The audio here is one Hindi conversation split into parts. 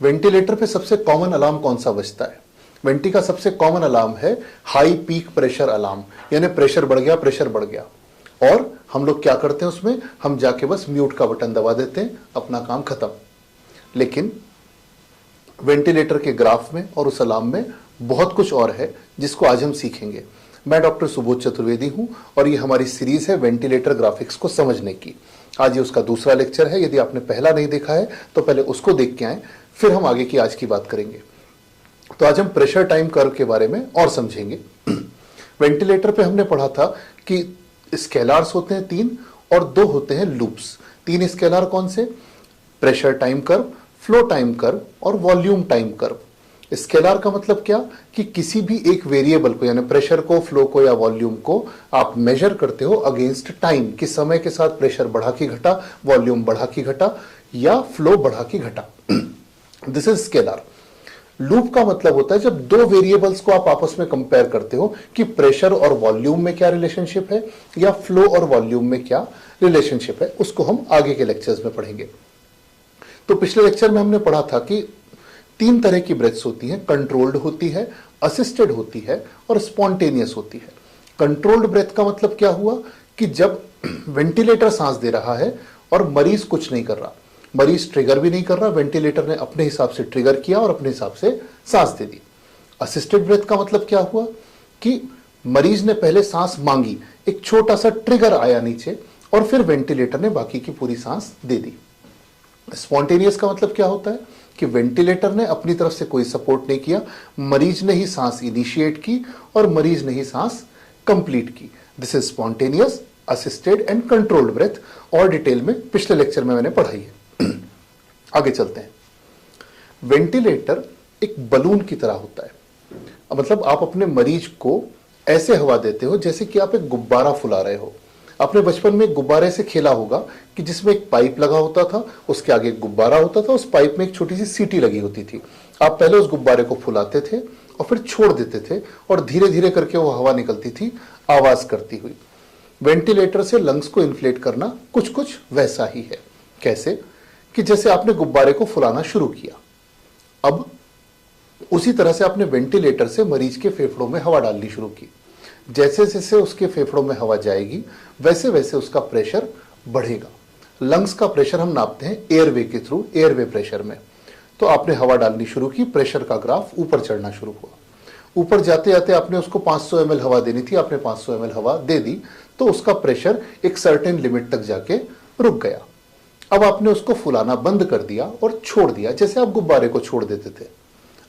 वेंटिलेटर पे सबसे कॉमन अलार्म कौन सा बजता है? वेंटी का सबसे कॉमन अलार्म है हाई पीक प्रेशर अलार्म, यानी प्रेशर बढ़ गया, प्रेशर बढ़ गया। और हम लोग क्या करते हैं उसमें, हम जाके बस म्यूट का बटन दबा देते हैं, अपना काम खत्म। लेकिन वेंटिलेटर के ग्राफ में और उस अलार्म में बहुत कुछ और है जिसको आज हम सीखेंगे। मैं डॉक्टर सुबोध चतुर्वेदी हूं और ये हमारी सीरीज है वेंटिलेटर ग्राफिक्स को समझने की। आज ये उसका दूसरा लेक्चर है। यदि आपने पहला नहीं देखा है तो पहले उसको देख के आए, फिर हम आगे की आज की बात करेंगे। तो आज हम प्रेशर टाइम कर्व के बारे में और समझेंगे। वेंटिलेटर पे हमने पढ़ा था कि स्केलार्स होते हैं 3 और 2 होते हैं लूप्स। 3 स्केलार कौन से? Pressure time curve, flow time curve और वॉल्यूम टाइम कर्व। स्केलार का मतलब क्या कि किसी भी एक वेरिएबल को, यानी प्रेशर को, फ्लो को या वॉल्यूम को आप मेजर करते हो अगेंस्ट टाइम, कि समय के साथ प्रेशर बढ़ा कि घटा, वॉल्यूम बढ़ा कि घटा या फ्लो बढ़ा कि घटा। This is scalar. लूप का मतलब होता है जब 2 वेरिएबल्स को आप आपस में कंपेयर करते हो कि प्रेशर और वॉल्यूम में क्या रिलेशनशिप है या फ्लो और वॉल्यूम में क्या रिलेशनशिप है। उसको हम आगे के लेक्चर्स में पढ़ेंगे। तो पिछले लेक्चर में हमने पढ़ा था कि 3 तरह की ब्रेथ्स होती हैं, कंट्रोल्ड होती है, असिस्टेड होती है और स्पॉन्टेनियस होती है। कंट्रोल्ड ब्रेथ का मतलब क्या हुआ कि जब वेंटिलेटर सांस दे रहा है और मरीज कुछ नहीं कर रहा, मरीज ट्रिगर भी नहीं कर रहा, वेंटिलेटर ने अपने हिसाब से ट्रिगर किया और अपने हिसाब से सांस दे दी। असिस्टेड ब्रेथ का मतलब क्या हुआ कि मरीज ने पहले सांस मांगी, एक छोटा सा ट्रिगर आया नीचे और फिर वेंटिलेटर ने बाकी की पूरी सांस दे दी। स्पॉन्टेनियस का मतलब क्या होता है कि वेंटिलेटर ने अपनी तरफ से कोई सपोर्ट नहीं किया, मरीज ने ही सांस इनिशिएट की और मरीज ने ही सांस कंप्लीट की। This is spontaneous, assisted and controlled breath. और डिटेल में पिछले लेक्चर में मैंने पढ़ाई है। आगे चलते हैं। वेंटिलेटर एक बलून की तरह होता है। मतलब आप अपने मरीज को ऐसे हवा देते हो जैसे कि आप एक गुब्बारा फुला रहे हो। आपने बचपन में एक गुब्बारे से खेला होगा कि जिसमें एक पाइप लगा होता था, उसके आगे एक गुब्बारा होता था, उस पाइप में एक छोटी सी सीटी लगी होती थी। आप पहले उस गुब्बारे को फुलाते थे और फिर छोड़ देते थे और धीरे धीरे करके वो हवा निकलती थी आवाज करती हुई। वेंटिलेटर से लंग्स को इन्फ्लेट करना कुछ कुछ वैसा ही है। कैसे? कि जैसे आपने गुब्बारे को फुलाना शुरू किया, अब उसी तरह से आपने वेंटिलेटर से मरीज के फेफड़ों में हवा डालनी शुरू की। जैसे जैसे उसके फेफड़ों में हवा जाएगी वैसे वैसे उसका प्रेशर बढ़ेगा। लंग्स का प्रेशर हम नापते हैं एयरवे के थ्रू, एयरवे प्रेशर में। तो आपने हवा डालनी शुरू की, प्रेशर का ग्राफ ऊपर चढ़ना शुरू हुआ। ऊपर जाते जाते आपने उसको 500 ml हवा देनी थी, आपने 500 ml हवा दे दी, तो उसका प्रेशर एक सर्टेन लिमिट तक जाके रुक गया। अब आपने उसको फुलाना बंद कर दिया और छोड़ दिया, जैसे आप गुब्बारे को छोड़ देते थे।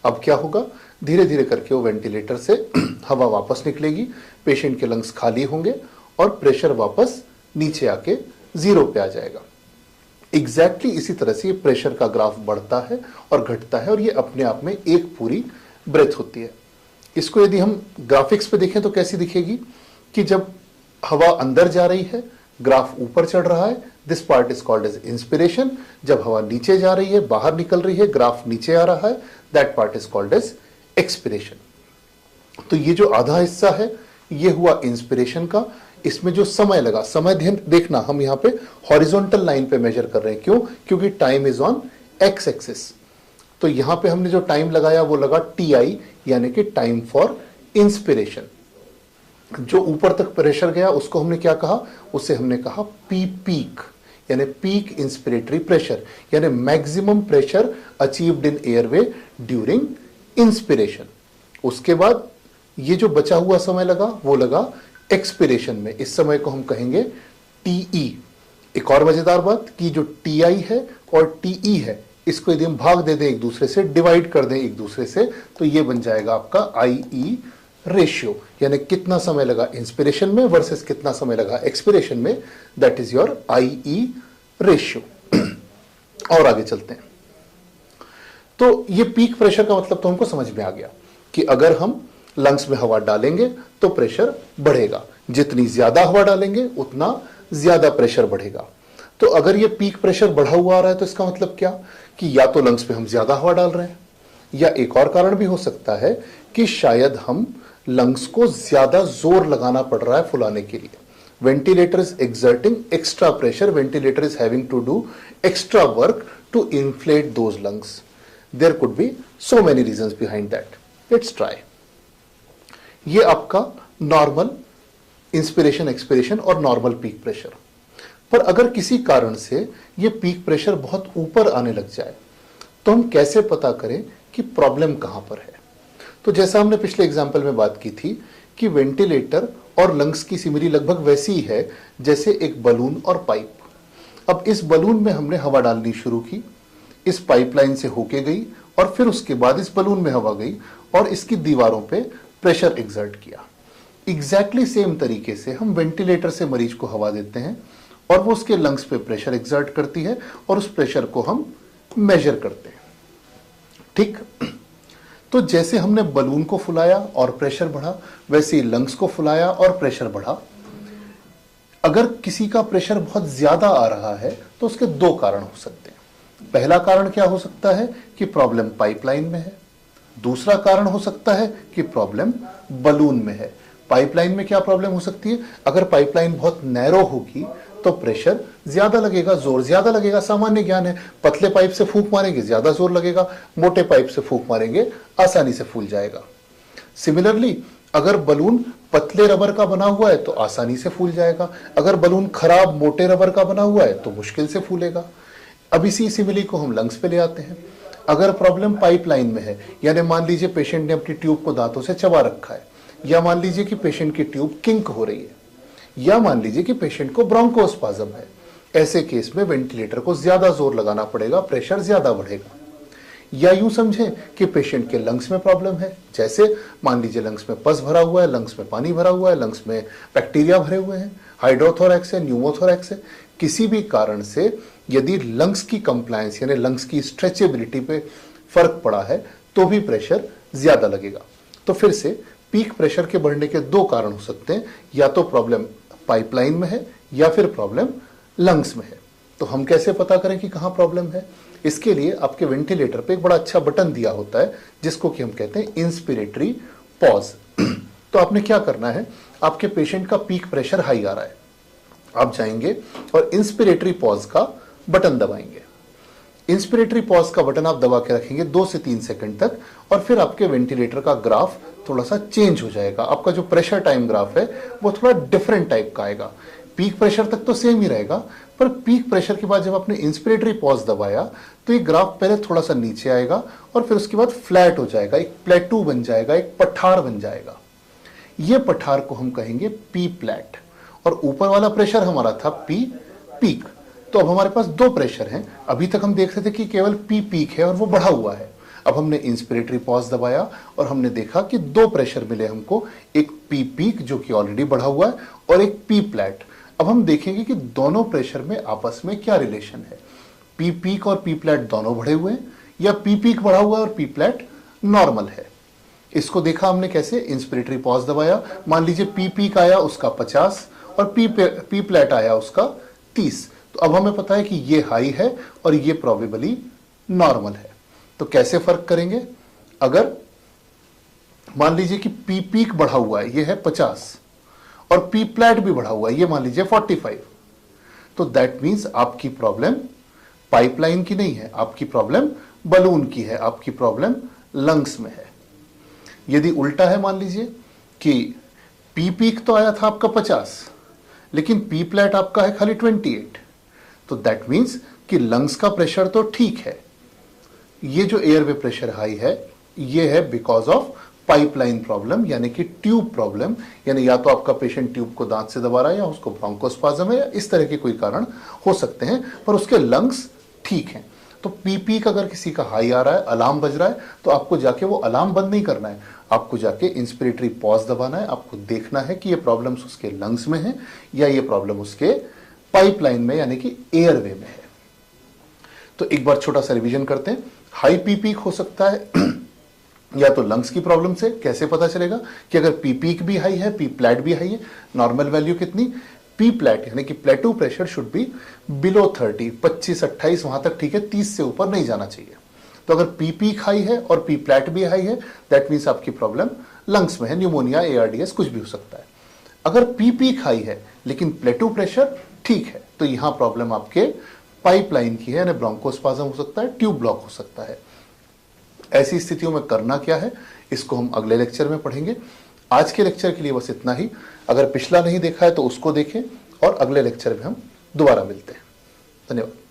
अब क्या होगा? धीरे धीरे करके वो वेंटिलेटर से हवा वापस निकलेगी, पेशेंट के लंग्स खाली होंगे और प्रेशर वापस नीचे आके 0 पे आ जाएगा। एग्जैक्टली इसी तरह से ये प्रेशर का ग्राफ बढ़ता है और घटता है और ये अपने आप में एक पूरी ब्रेथ होती है। इसको यदि हम ग्राफिक्स पे देखें तो कैसी दिखेगी कि जब हवा अंदर जा रही है, ग्राफ ऊपर चढ़ रहा है, this part is called as inspiration. जब हवा नीचे जा रही है, बाहर निकल रही है, ग्राफ नीचे आ रहा है, that part is called as expiration. तो ये जो आधा हिस्सा है ये हुआ इंस्पिरेशन का। इसमें जो समय लगा, समय ध्यान देखना, हम यहां पे हॉरिजॉन्टल लाइन पे मेजर कर रहे हैं। क्यों? क्योंकि time is on x axis. तो यहां पे हमने जो टाइम लगाया वो लगा टी, यानी कि टाइम फॉर इंस्पिरेशन। जो ऊपर तक प्रेशर गया उसको हमने क्या कहा? उसे हमने कहा पी पीक, यानी पीक इंस्पिरेटरी प्रेशर, यानी maximum pressure achieved in airway during inspiration. उसके बाद ये जो बचा हुआ समय लगा वो लगा एक्सपिरेशन में। इस समय को हम कहेंगे टीई। एक और मजेदार बात कि जो टीआई है और टीई है, इसको यदि हम भाग दे दें एक दूसरे से, डिवाइड कर दें एक दूसरे से, तो ये बन जाएगा आपका आईई रेशियो, यानी कितना समय लगा इंस्पिरेशन में वर्सेस कितना समय लगा एक्सपिरेशन में। That is your IE ratio. और आगे चलते हैं। तो ये पीक प्रेशर का मतलब तो हमको समझ में आ गया कि अगर हम लंग्स में हवा डालेंगे तो प्रेशर बढ़ेगा, जितनी ज्यादा हवा डालेंगे उतना ज्यादा प्रेशर बढ़ेगा। तो अगर ये पीक प्रेशर बढ़ा हुआ आ रहा है तो इसका मतलब क्या कि या तो लंग्स में हम ज्यादा हवा डाल रहे हैं, या एक और कारण भी हो सकता है कि शायद हम लंग्स को ज्यादा जोर लगाना पड़ रहा है फुलाने के लिए। Ventilator is exerting extra pressure, ventilator is having to do extra work to inflate those lungs. There could be so many reasons behind that. Let's try. ये आपका नॉर्मल इंस्पिरेशन एक्सपिरेशन और नॉर्मल पीक प्रेशर। पर अगर किसी कारण से ये पीक प्रेशर बहुत ऊपर आने लग जाए तो हम कैसे पता करें कि प्रॉब्लम कहां पर है? तो जैसा हमने पिछले एग्जाम्पल में बात की थी कि वेंटिलेटर और लंग्स की सिमिली लगभग वैसी ही है जैसे एक बलून और पाइप। अब इस बलून में हमने हवा डालनी शुरू की, इस पाइपलाइन से होके गई और फिर उसके बाद इस बलून में हवा गई और इसकी दीवारों पे प्रेशर एग्जर्ट किया। एग्जैक्टली सेम तरीके से हम वेंटिलेटर से मरीज को हवा देते हैं और वो उसके लंग्स पे प्रेशर एग्जर्ट करती है और उस प्रेशर को हम मेजर करते हैं। ठीक, तो जैसे हमने बलून को फुलाया और प्रेशर बढ़ा, वैसे ही लंग्स को फुलाया और प्रेशर बढ़ा। अगर किसी का प्रेशर बहुत ज्यादा आ रहा है तो उसके दो कारण हो सकते हैं। पहला कारण क्या हो सकता है कि प्रॉब्लम पाइपलाइन में है। दूसरा कारण हो सकता है कि प्रॉब्लम बलून में है। पाइपलाइन में क्या प्रॉब्लम हो सकती है? अगर पाइपलाइन बहुत नैरो होगी तो प्रेशर ज्यादा लगेगा, जोर ज्यादा लगेगा। सामान्य ज्ञान है, पतले पाइप से फूंक मारेंगे ज्यादा जोर लगेगा, मोटे पाइप से फूंक मारेंगे आसानी से फूल जाएगा। सिमिलरली अगर बलून पतले रबर का बना हुआ है तो आसानी से फूल जाएगा, अगर बलून खराब मोटे रबर का बना हुआ है तो मुश्किल से फूलेगा। अब इसी सिमिली को हम लंग्स पे ले आते हैं। अगर प्रॉब्लम पाइपलाइन में है, यानी मान लीजिए पेशेंट ने अपनी ट्यूब को दांतों से चबा रखा है, या मान लीजिए कि पेशेंट की ट्यूब किंक हो रही है, या मान लीजिए कि पेशेंट को ब्रोंकोस्पाज्म है, ऐसे केस में वेंटिलेटर को ज्यादा जोर लगाना पड़ेगा, प्रेशर ज्यादा बढ़ेगा। या यूं समझें कि पेशेंट के लंग्स में प्रॉब्लम है, जैसे मान लीजिए लंग्स में पस भरा हुआ है, लंग्स में पानी भरा हुआ है, लंग्स में बैक्टीरिया भरे हुए हैं, हाइड्रोथोरैक्स है, न्यूमोथोरैक्स है। किसी भी कारण से यदि लंग्स की कंप्लायंस यानी लंग्स की स्ट्रेचेबिलिटी पे फर्क पड़ा है तो भी प्रेशर ज्यादा लगेगा। तो फिर से पीक प्रेशर के बढ़ने के दो कारण हो सकते हैं, या तो प्रॉब्लम पाइपलाइन में है या फिर प्रॉब्लम लंग्स में है। तो हम कैसे पता करें कि कहां प्रॉब्लम है? इसके लिए आपके वेंटिलेटर पे एक बड़ा अच्छा बटन दिया होता है जिसको कि हम कहते हैं इंस्पिरेटरी पॉज। तो आपने क्या करना है, आपके पेशेंट का पीक प्रेशर हाई आ रहा है, आप जाएंगे और इंस्पिरेटरी पॉज का बटन दबाएंगे। इंस्पिरेटरी पॉज का बटन आप दबा के रखेंगे 2 से 3 सेकंड तक और फिर आपके वेंटिलेटर का ग्राफ थोड़ा सा चेंज हो जाएगा। आपका जो प्रेशर टाइम ग्राफ है वो थोड़ा डिफरेंट टाइप का आएगा। पीक प्रेशर तक तो सेम ही रहेगा, पर पीक प्रेशर के बाद जब आपने इंस्पिरेटरी पॉज दबाया तो ये ग्राफ पहले थोड़ा सा नीचे आएगा और फिर उसके बाद फ्लैट हो जाएगा, एक प्लेटू बन जाएगा, एक पठार बन जाएगा। ये पठार को हम कहेंगे पी प्लैट। और ऊपर वाला प्रेशर हमारा था पी पीक। तो अब हमारे पास दो प्रेशर हैं। अभी तक हम देख रहे थे कि केवल पी पीक है और वो बढ़ा हुआ है। अब हमने इंस्पिरेटरी पॉज दबाया और हमने देखा कि दो प्रेशर मिले हमको, एक पी पीक जो कि ऑलरेडी बढ़ा हुआ है और एक पी प्लैट। अब हम देखेंगे कि दोनों प्रेशर में आपस में क्या रिलेशन है। पी पीक और पी प्लैट दोनों बढ़े हुए हैं या पी पीक बढ़ा हुआ है और पी प्लैट नॉर्मल है। इसको देखा हमने कैसे, इंस्पिरेटरी पॉज दबाया, मान लीजिए पी पीक आया उसका 50 और पी प्लैट आया उसका 30। तो अब हमें पता है कि ये हाई है और ये प्रोबेबली नॉर्मल है। तो कैसे फर्क करेंगे? अगर मान लीजिए कि पी पीक बढ़ा हुआ है, ये है 50 और पी प्लैट भी बढ़ा हुआ है, ये मान लीजिए 45, तो दैट मींस आपकी प्रॉब्लम पाइपलाइन की नहीं है, आपकी प्रॉब्लम बलून की है, आपकी प्रॉब्लम लंग्स में है। यदि उल्टा है, मान लीजिए कि पी पीक तो आया था आपका 50 लेकिन पी प्लैट आपका है खाली 28, तो दैट मींस कि लंग्स का प्रेशर तो ठीक है, ये जो एयरवे प्रेशर हाई है ये है बिकॉज ऑफ पाइपलाइन प्रॉब्लम यानी कि ट्यूब प्रॉब्लम। यानी या तो आपका पेशेंट ट्यूब को दांत से दबा रहा है या उसको ब्रोंकोस्पाज्म है या इस तरह के कोई कारण हो सकते हैं, पर उसके लंग्स ठीक हैं। तो पी पीक अगर किसी का हाई आ रहा है, अलार्म बज रहा है, तो आपको जाके वो अलार्म बंद नहीं करना है, आपको जाके इंस्पिरेटरी पॉज दबाना है। आपको देखना है कि ये प्रॉब्लम्स उसके लंग्स में है या ये प्रॉब्लम उसके पाइपलाइन में यानी कि एयरवे में है। तो एक बार छोटा सा रिवीजन करते हैं। हाई पी पीक हो सकता है या तो लंग्स की प्रॉब्लम से। कैसे पता चलेगा कि अगर पी पीक भी हाई है, पी प्लैट भी हाई है? नॉर्मल वैल्यू कितनी? पी प्लैट यानी कि प्लेटू प्रेशर शुड बी बिलो 30, 25-28 वहां तक ठीक है, 30 से ऊपर नहीं जाना चाहिए। तो अगर पी पीक हाई है और पी प्लैट भी हाई है, दैट मीन्स आपकी प्रॉब्लम लंग्स में है, न्यूमोनिया, एआरडीएस कुछ भी हो सकता है। अगर पी पीक हाई है लेकिन प्लेटू प्रेशर ठीक है, तो यहां प्रॉब्लम आपके पाइपलाइन की है, यानी ब्रोंकोस्पाज्म हो सकता है, ट्यूब ब्लॉक हो सकता है। ऐसी स्थितियों में करना क्या है, इसको हम अगले लेक्चर में पढ़ेंगे। आज के लेक्चर के लिए बस इतना ही। अगर पिछला नहीं देखा है तो उसको देखें और अगले लेक्चर में हम दोबारा मिलते हैं। धन्यवाद।